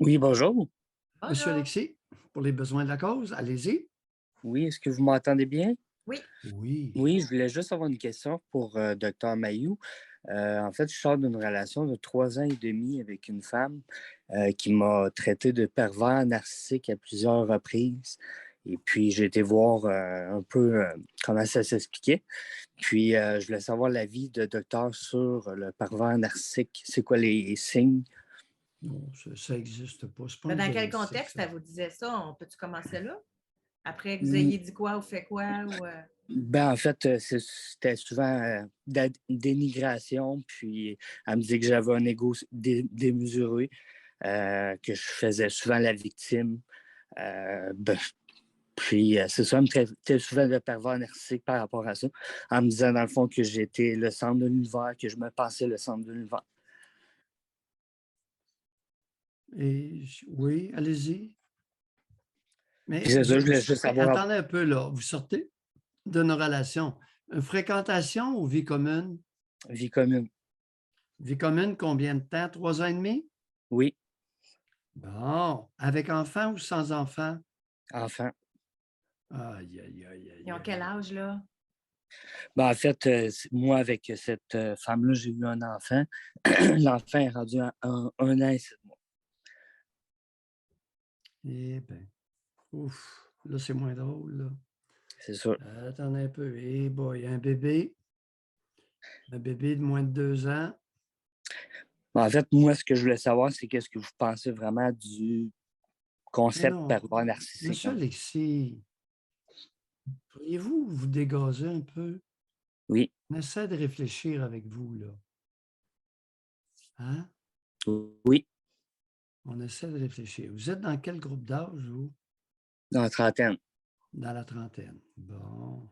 Oui, bonjour. Monsieur Bonjour. Alexis, pour les besoins de la cause, allez-y. Oui, est-ce que vous m'entendez bien? Oui. Oui. Oui, je voulais juste avoir une question pour Dr. Mayou. En fait, je sors d'une relation de 3 ans et demi avec une femme qui m'a traité de pervers narcissique à plusieurs reprises. Et puis, j'ai été voir un peu comment ça s'expliquait. Puis, je voulais savoir l'avis de docteur sur le pervers narcissique. C'est quoi les signes? Non, ça n'existe pas. C'est pas Mais un dans quel diagnostic, contexte ça. elle vous disait ça? Peux-tu commencer là? Après que vous Mm, ayez dit quoi ou fait quoi? Ben, en fait, c'était souvent de la dénigration, puis elle me disait que j'avais un ego démesuré, que je faisais souvent la victime. Ben, puis c'est ça, elle me traitait souvent de pervers narcissique par rapport à ça, en me disant dans le fond que j'étais le centre de l'univers, que je me pensais le centre de l'univers. Oui, allez-y. Puis Mais c'est ça, vous, je vous voulais juste sortez, savoir, attendez un peu là, vous sortez d'une relation. Une fréquentation ou vie commune? vie commune. Vie commune, combien de temps? 3 ans et demi? Oui, Bon. Avec enfant ou sans enfant? enfant. Aïe, aïe, aïe, Ils aïe, ont quel aïe. âge, là? Ben, en fait, moi, avec cette femme-là, j'ai eu un enfant. L'enfant est rendu à 1 an et 7 mois. Eh bien, ouf, là, c'est moins drôle, là. C'est sûr. Attendez un peu. Eh boy, un bébé de moins de 2 ans. En fait, moi, ce que je voulais savoir, c'est qu'est-ce que vous pensez vraiment du Mais concept non, pervers narcissique, monsieur en fait. Alexis, pourriez-vous vous dégazer un peu? Oui, On essaie de réfléchir avec vous, là. Hein? oui, On essaie de réfléchir. Vous êtes dans quel groupe d'âge, vous? dans la trentaine. Dans la trentaine. Bon.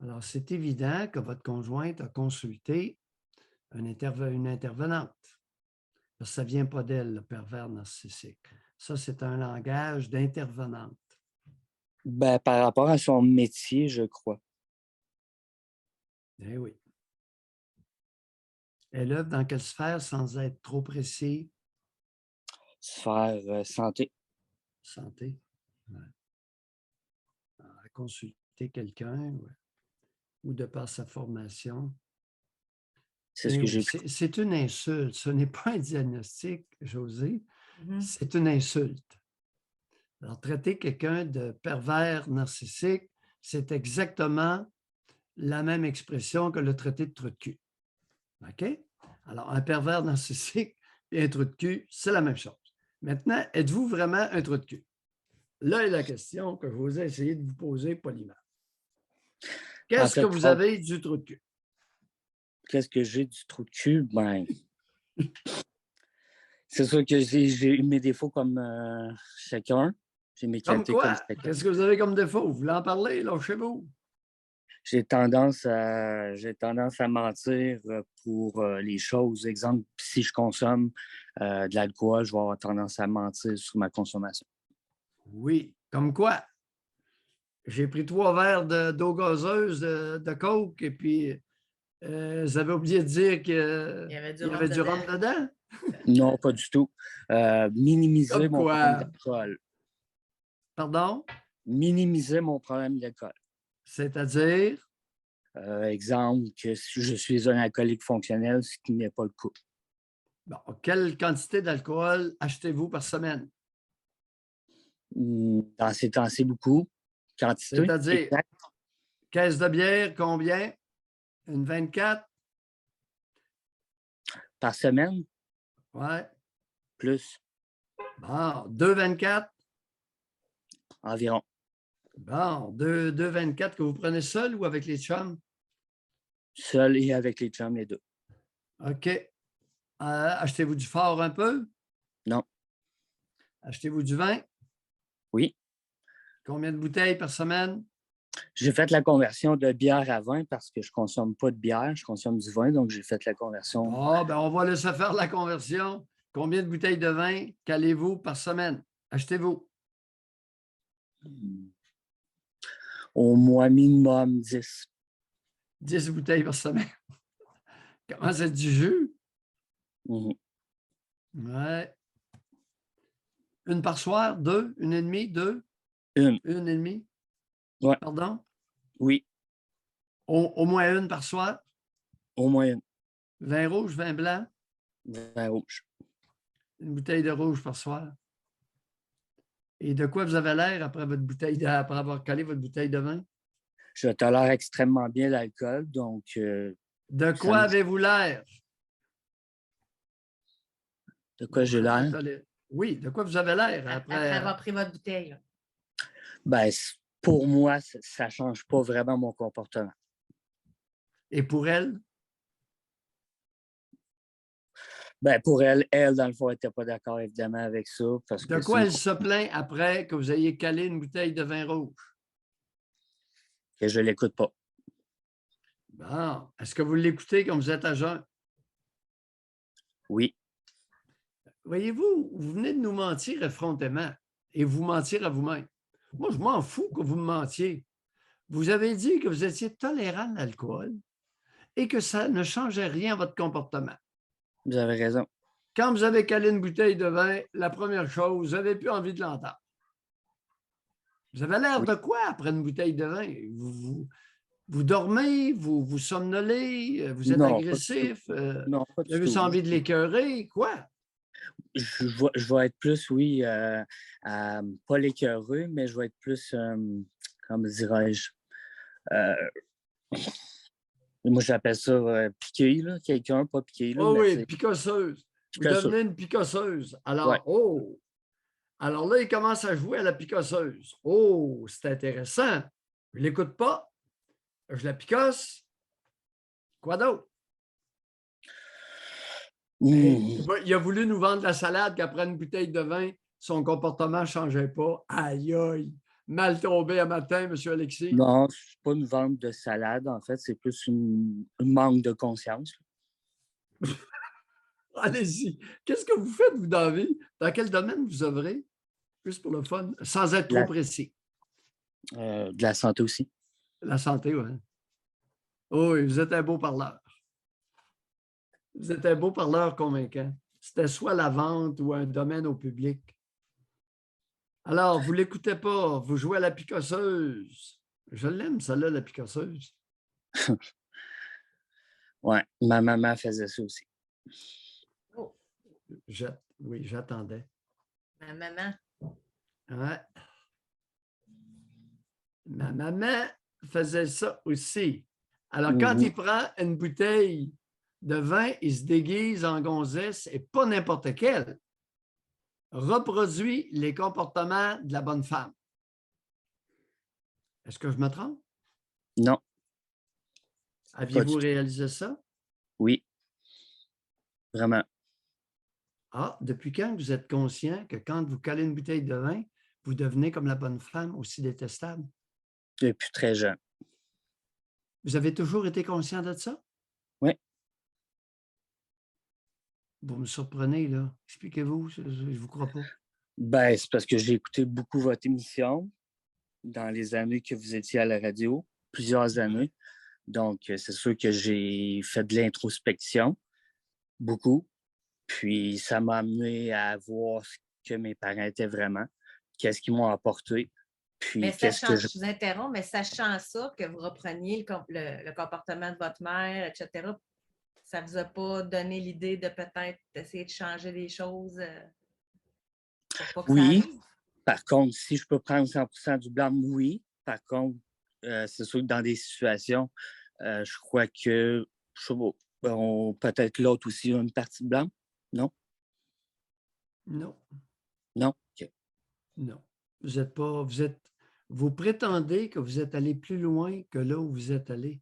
Alors, c'est évident que votre conjointe a consulté une intervenante. Parce que ça ne vient pas d'elle, le pervers narcissique. Ça, c'est un langage d'intervenante. Ben, par rapport à son métier, je crois. Eh oui. Elle œuvre dans quelle sphère sans être trop précis? Sphère santé. Santé. Ouais. À consulter quelqu'un, ouais, ou de par sa formation. C'est ce Mais que oui, j'ai pu. c'est une insulte. Ce n'est pas un diagnostic, José, Mhm. c'est une insulte. Alors, traiter quelqu'un de pervers narcissique, c'est exactement la même expression que le traiter de trou de cul. OK? Alors, un pervers narcissique et un trou de cul, c'est la même chose. Maintenant, êtes-vous vraiment un trou de cul? Là est la question que je vous ai essayé de vous poser poliment. En Qu'est-ce que fait, vous avez du trou de cul? qu'est-ce que j'ai du trou de cul? Ben, c'est sûr que j'ai eu mes défauts comme chacun. J'ai mes Comme qualités comme quoi? chacun. Qu'est-ce que vous avez comme défaut? Vous voulez en parler, là, chez vous? J'ai tendance à mentir pour les choses. Exemple, si je consomme de l'alcool, je vais avoir tendance à mentir sur ma consommation. Oui. Comme quoi? J'ai pris 3 verres d'eau gazeuse, de Coke, et puis vous avez oublié de dire Il y qu'il avait du y rhum avait du dedans. rhum dedans? Non, pas du tout. Minimiser Comme mon problème quoi? d'alcool. Pardon? Minimiser mon problème d'alcool. C'est-à-dire? Exemple, que si je suis un alcoolique fonctionnel, ce qui n'est pas le cas. Bon, quelle quantité d'alcool achetez-vous par semaine? Dans ces temps-ci, beaucoup. Quantité C'est-à-dire, exacte caisse de bière, combien? Une 24? par semaine, Ouais. plus Bon, 2,24? environ. Bon, deux 24 que vous prenez seul ou avec les chums? Seul et avec les chums, les deux. OK. Achetez-vous du fort un peu? Non. Achetez-vous du vin? Oui. Combien de bouteilles par semaine? J'ai fait la conversion de bière à vin parce que je consomme pas de bière, je consomme du vin, donc j'ai fait la conversion. Bon, ben on va laisser faire la conversion. Combien de bouteilles de vin calez-vous par semaine? Achetez-vous Au moins minimum 10. 10 bouteilles par semaine. Comment c'est du jus? Mhm. Ouais. Une par soir, deux, une et demie, deux, Une. une et demie. Ouais. Pardon? Oui, Au moins une par soir. au moins une. Vin rouge, vin blanc, Vin rouge. une bouteille de rouge par soir. Et de quoi vous avez l'air après votre bouteille après avoir collé votre bouteille de vin? Je tolère extrêmement bien l'alcool, donc De ça quoi me- avez-vous l'air? de quoi j'ai l'air? Oui, de quoi vous avez l'air Après après? avoir pris votre bouteille. Là. Ben, pour moi, ça ne change pas vraiment mon comportement. Et pour elle? Ben, pour dans le fond, elle n'était pas d'accord évidemment avec ça. Parce De que quoi elle se plaint après que vous ayez calé une bouteille de vin rouge? que je ne l'écoute pas. Bon. Est-ce que vous l'écoutez quand vous êtes à jeun? Oui, Voyez-vous, vous venez de nous mentir effrontément et vous mentir à vous-même. Moi, je m'en fous que vous me mentiez. Vous avez dit que vous étiez tolérant à l'alcool et que ça ne changeait rien à votre comportement. vous avez raison. Quand vous avez calé une bouteille de vin, la première chose, vous n'avez plus envie de l'entendre. Vous avez l'air Oui. de quoi après une bouteille de vin? Vous dormez, vous somnolez, vous êtes Non, pas du tout. agressif, Non, pas vous du avez tout. envie de l'écœurer, quoi? Je vais être plus, oui, pas l'écœureux, mais je vais être plus, comment dirais-je, euh, moi j'appelle ça piqué, là, quelqu'un, pas piqué, là, Oh mais oui, c'est picosseuse. Vous piqué ça. devenez une picosseuse. Ouais. Alors là, il commence à jouer à la picosseuse. Oh, c'est intéressant. Je ne l'écoute pas. Je la picosse. Quoi d'autre? Hey, il a voulu nous vendre la salade qu'après une bouteille de vin, son comportement ne changeait pas. Aïe, aïe. Mal tombé un matin, M. Alexis. Non, c'est pas une vente de salade, en fait, c'est plus une manque de conscience. Allez-y. Qu'est-ce que vous faites, vous, dans la vie? Dans quel domaine vous œuvrez? Juste pour le fun, sans être trop précis. De la santé aussi. La santé, oui. Oh, oui, vous êtes un beau parleur. Vous êtes un beau parleur convaincant. C'était soit la vente ou un domaine au public. Alors, vous ne l'écoutez pas, vous jouez à la picosseuse. Je l'aime, celle-là, la picosseuse. Ouais, ma maman faisait ça aussi. Oh, Oui, j'attendais. ma maman. Ouais. Ma maman faisait ça aussi. Alors, quand il prend une bouteille de vin, il se déguise en gonzesse et pas n'importe quelle. Reproduit les comportements de la bonne femme. Est-ce que je me trompe? Non. Aviez-vous réalisé ça? Oui. Vraiment. Ah, depuis quand vous êtes conscient que quand vous calez une bouteille de vin, vous devenez comme la bonne femme, aussi détestable? Depuis très jeune. Vous avez toujours été conscient de ça? Oui. Vous me surprenez, là. Expliquez-vous, je ne vous crois pas. Ben, c'est parce que j'ai écouté beaucoup votre émission dans les années que vous étiez à la radio, plusieurs années. Donc, c'est sûr que j'ai fait de l'introspection, beaucoup. Puis, ça m'a amené à voir ce que mes parents étaient vraiment, qu'est-ce qu'ils m'ont apporté. Puis, Mais je vous interromps, mais sachant ça, que vous repreniez le comportement de votre mère, etc., ça ne vous a pas donné l'idée de peut-être essayer de changer les choses pour pas que ça oui. arrive? Par contre, si je peux prendre 100% du blâme, oui. Par contre, c'est sûr que dans des situations, je crois que, je sais pas, peut-être l'autre aussi a une partie de blâme. Non? Non. Non? OK. Non. Vous êtes pas. Vous prétendez que vous êtes allé plus loin que là où vous êtes allé.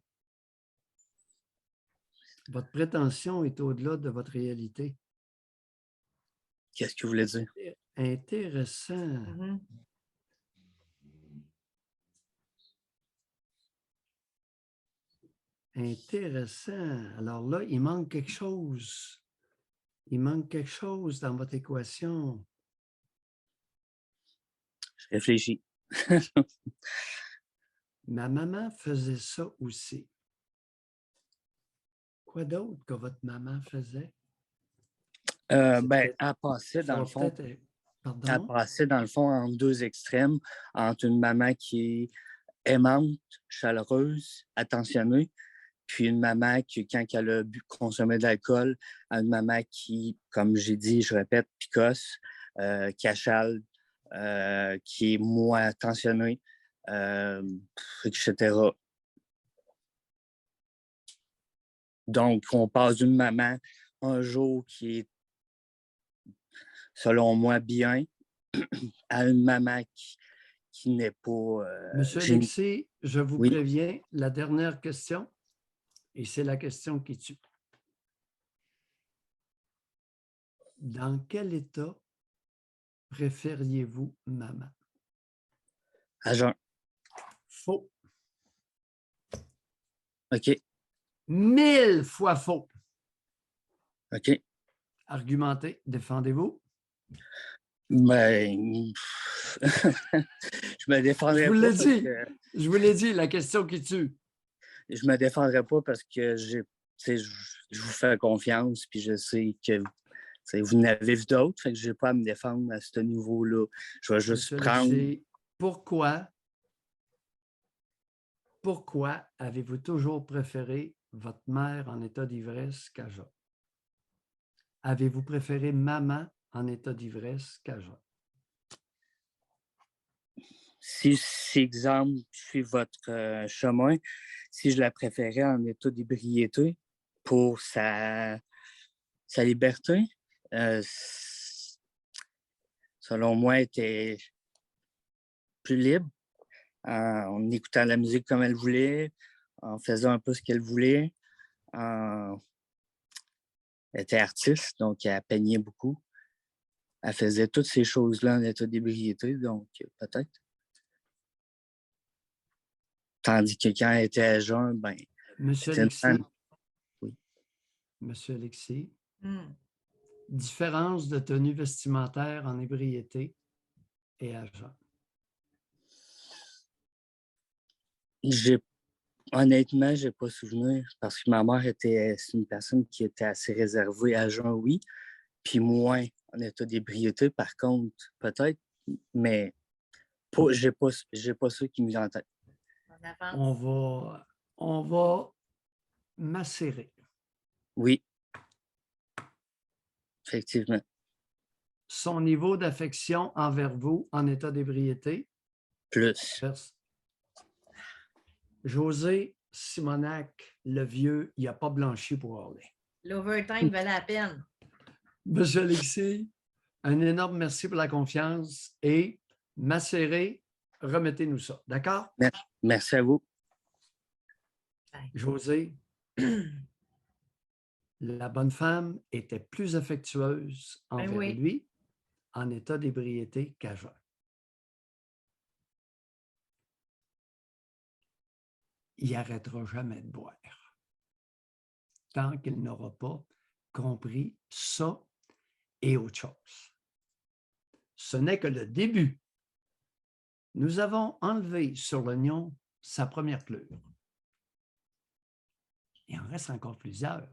Votre prétention est au-delà de votre réalité. Qu'est-ce que vous voulez dire? Intéressant. Mm-hmm. Intéressant. Alors là, il manque quelque chose. Il manque quelque chose dans votre équation. Je réfléchis. Ma maman faisait ça aussi. Quoi d'autre que votre maman faisait? C'était- Elle passait, ça dans le va fond, peut-être être- elle Pardon? passait, dans le fond, en deux extrêmes, entre une maman qui est aimante, chaleureuse, attentionnée, puis une maman qui, quand elle a consommé de l'alcool, à une maman qui, comme j'ai dit, je répète, picosse, cachale, qui est moins attentionnée, etc. Donc, on passe d'une maman un jour qui est, selon moi, bien, à une maman qui n'est pas Monsieur génie. Alexis, je vous Oui. préviens, la dernière question, et c'est la question qui tue. Dans quel état préfériez-vous maman? À jeun. Faux. OK. 1000 fois faux. OK. Argumentez, défendez-vous. Ben, je me Je défendrai vous pas l'ai parce dit. que Je vous l'ai dit, la question qui tue. je me défendrai pas parce que je vous fais confiance puis je sais que vous n'avez vu d'autres, fait que je n'ai pas à me défendre à ce niveau-là. Je vais juste Monsieur prendre. Alexis, pourquoi avez-vous toujours préféré votre mère en état d'ivresse qu'à jeun? Avez-vous préféré maman en état d'ivresse qu'à jeun? Si exemple, je suis votre chemin, si je la préférais en état d'ébriété pour sa liberté, selon moi, elle était plus libre en écoutant la musique comme elle voulait, en faisant un peu ce qu'elle voulait. Elle était artiste, donc elle peignait beaucoup. Elle faisait toutes ces choses-là en état d'ébriété, donc peut-être. Tandis que quand elle était à jeun, ben, Monsieur c'était une Alexis, femme. Oui. Monsieur Alexis, Hmm. différence de tenue vestimentaire en ébriété et à jeun. Honnêtement, j'ai pas souvenir parce que ma mère c'est une personne qui était assez réservée à jeun, oui, puis moins en état d'ébriété, par contre, peut-être, mais j'ai pas ça qui me vient en tête. On avance. On va macérer. Oui, effectivement. Son niveau d'affection envers vous en état d'ébriété. Plus. José Simonac, le vieux, il n'a pas blanchi pour Orly. L'overtime valait la peine. Monsieur Alexis, un énorme merci pour la confiance et macérer, remettez-nous ça. D'accord? Merci à vous. José, la bonne femme était plus affectueuse envers oui. lui en état d'ébriété qu'à jeun. Il n'arrêtera jamais de boire tant qu'il n'aura pas compris ça et autre chose. Ce n'est que le début. Nous avons enlevé sur l'oignon sa première pleure. Il en reste encore plusieurs.